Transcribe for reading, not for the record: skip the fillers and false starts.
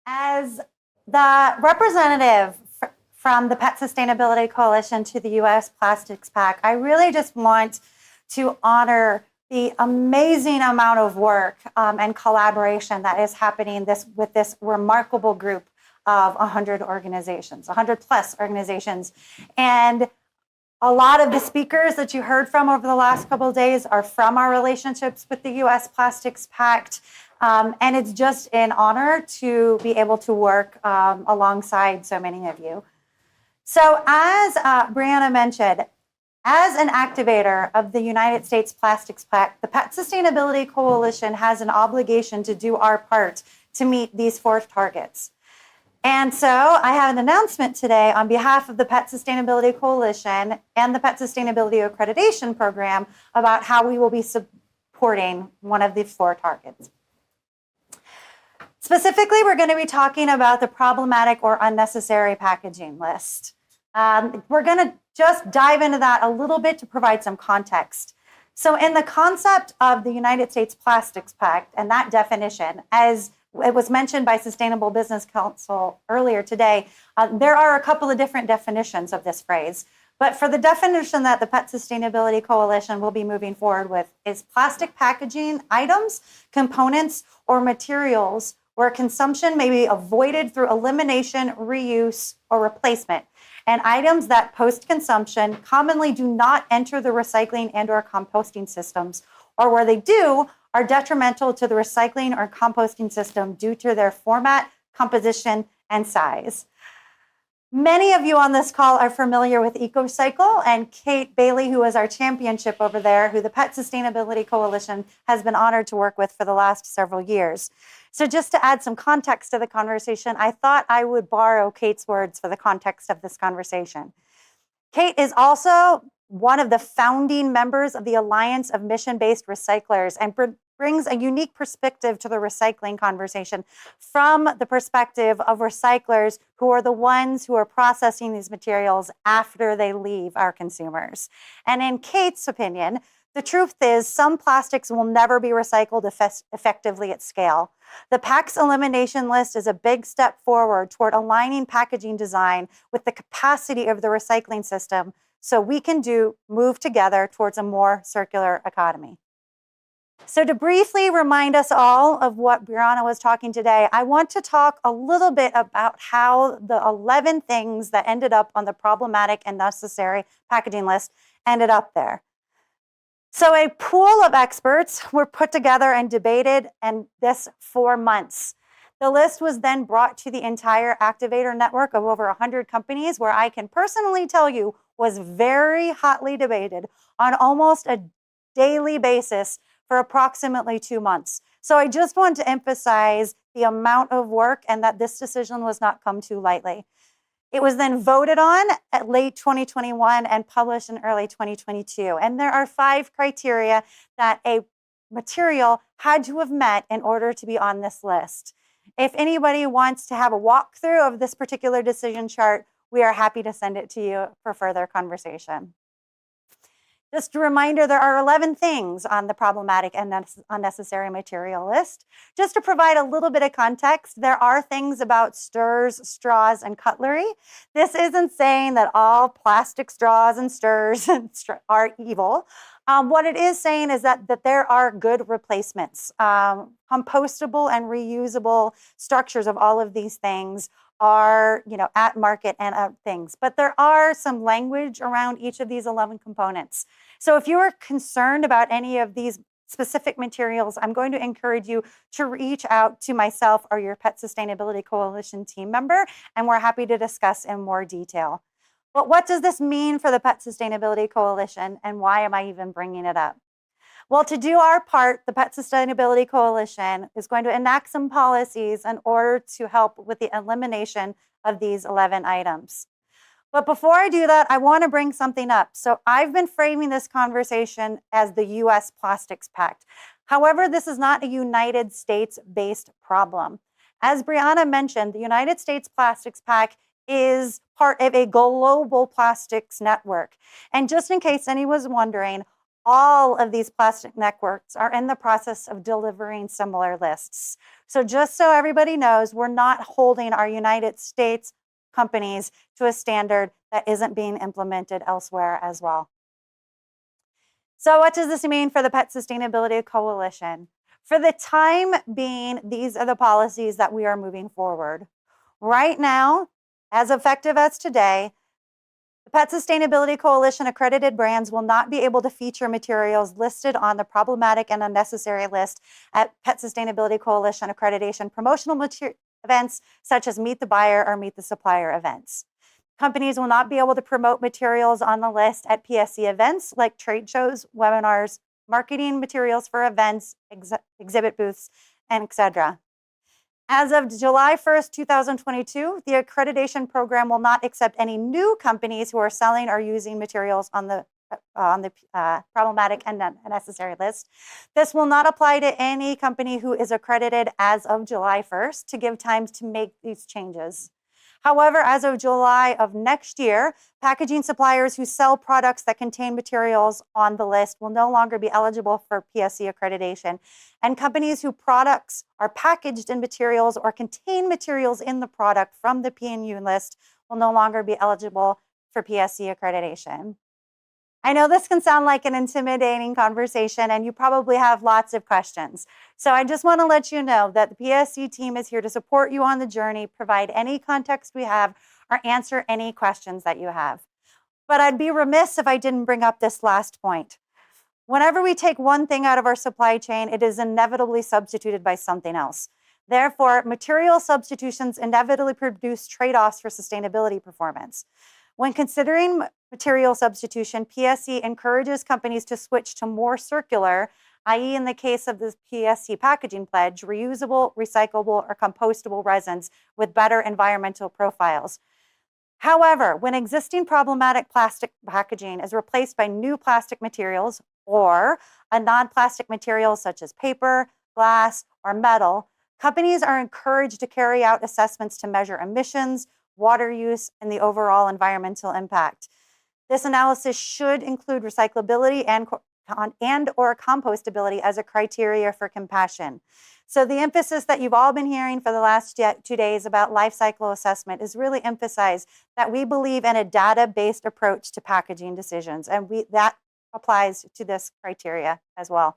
As the representative from the Pet Sustainability Coalition to the US Plastics Pact, I really just want to honor the amazing amount of work and collaboration that is happening with this remarkable group of 100 organizations, 100 plus organizations. And a lot of the speakers that you heard from over the last couple of days are from our relationships with the US Plastics Pact. And it's just an honor to be able to work alongside so many of you. So as Brianna mentioned, as an activator of the United States Plastics Pact, the Pet Sustainability Coalition has an obligation to do our part to meet these 4 targets. And so I have an announcement today on behalf of the Pet Sustainability Coalition and the Pet Sustainability Accreditation Program about how we will be supporting one of these 4 targets. Specifically, we're going to be talking about the problematic or unnecessary packaging list. We're going to just dive into that a little bit to provide some context. So in the concept of the United States Plastics Pact and that definition, as it was mentioned by Sustainable Business Council earlier today, there are a couple of different definitions of this phrase. But for the definition that the Pet Sustainability Coalition will be moving forward with is plastic packaging items, components, or materials where consumption may be avoided through elimination, reuse, or replacement, and items that post-consumption commonly do not enter the recycling and/or composting systems, or where they do, are detrimental to the recycling or composting system due to their format, composition, and size. Many of you on this call are familiar with EcoCycle, and Kate Bailey, who is our championship over there, who the Pet Sustainability Coalition has been honored to work with for the last several years. So just to add some context to the conversation, I thought I would borrow Kate's words for the context of this conversation. Kate is also one of the founding members of the Alliance of Mission-Based Recyclers and brings a unique perspective to the recycling conversation from the perspective of recyclers who are the ones who are processing these materials after they leave our consumers. And in Kate's opinion, the truth is some plastics will never be recycled effectively at scale. The PAC's elimination list is a big step forward toward aligning packaging design with the capacity of the recycling system so we can move together towards a more circular economy. So to briefly remind us all of what Brianna was talking today, I want to talk a little bit about how the 11 things that ended up on the problematic and necessary packaging list ended up there. So a pool of experts were put together and debated, and this 4 months. The list was then brought to the entire activator network of over 100 companies, where I can personally tell you was very hotly debated on almost a daily basis for approximately 2 months. So I just want to emphasize the amount of work and that this decision was not come too lightly. It was then voted on at late 2021 and published in early 2022. And there are 5 criteria that a material had to have met in order to be on this list. If anybody wants to have a walkthrough of this particular decision chart, we are happy to send it to you for further conversation. Just a reminder, there are 11 things on the problematic and unnecessary material list. Just to provide a little bit of context, there are things about stirrers, straws, and cutlery. This isn't saying that all plastic straws and stirrers are evil. What it is saying is that there are good replacements. Compostable and reusable structures of all of these things are, at market and things. But there are some language around each of these 11 components. So if you are concerned about any of these specific materials, I'm going to encourage you to reach out to myself or your Pet Sustainability Coalition team member, and we're happy to discuss in more detail. But what does this mean for the Pet Sustainability Coalition, and why am I even bringing it up? Well, to do our part, the Pet Sustainability Coalition is going to enact some policies in order to help with the elimination of these 11 items. But before I do that, I want to bring something up. So I've been framing this conversation as the US Plastics Pact. However, this is not a United States-based problem. As Brianna mentioned, the United States Plastics Pact is part of a global plastics network. And just in case anyone was wondering, all of these plastic networks are in the process of delivering similar lists. So just so everybody knows, we're not holding our United States companies to a standard that isn't being implemented elsewhere as well. So what does this mean for the Pet Sustainability Coalition? For the time being, these are the policies that we are moving forward. Right now, as effective as today, the Pet Sustainability Coalition accredited brands will not be able to feature materials listed on the problematic and unnecessary list at Pet Sustainability Coalition accreditation promotional events such as Meet the Buyer or Meet the Supplier events. Companies will not be able to promote materials on the list at PSC events like trade shows, webinars, marketing materials for events, exhibit booths, and etc. As of July 1st, 2022, the accreditation program will not accept any new companies who are selling or using materials on the problematic and unnecessary list. This will not apply to any company who is accredited as of July 1st to give time to make these changes. However, as of July of next year, packaging suppliers who sell products that contain materials on the list will no longer be eligible for PSC accreditation. And companies whose products are packaged in materials or contain materials in the product from the P&U list will no longer be eligible for PSC accreditation. I know this can sound like an intimidating conversation, and you probably have lots of questions. So I just want to let you know that the PSC team is here to support you on the journey, provide any context we have, or answer any questions that you have. But I'd be remiss if I didn't bring up this last point. Whenever we take one thing out of our supply chain, it is inevitably substituted by something else. Therefore, material substitutions inevitably produce trade-offs for sustainability performance. When considering material substitution, PSC encourages companies to switch to more circular, i.e. in the case of the PSC packaging pledge, reusable, recyclable, or compostable resins with better environmental profiles. However, when existing problematic plastic packaging is replaced by new plastic materials or a non-plastic material such as paper, glass, or metal, companies are encouraged to carry out assessments to measure emissions, water use, and the overall environmental impact. This analysis should include recyclability and or compostability as a criteria for compassion. So the emphasis that you've all been hearing for the last 2 days about life cycle assessment is really emphasized that we believe in a data-based approach to packaging decisions, and that applies to this criteria as well.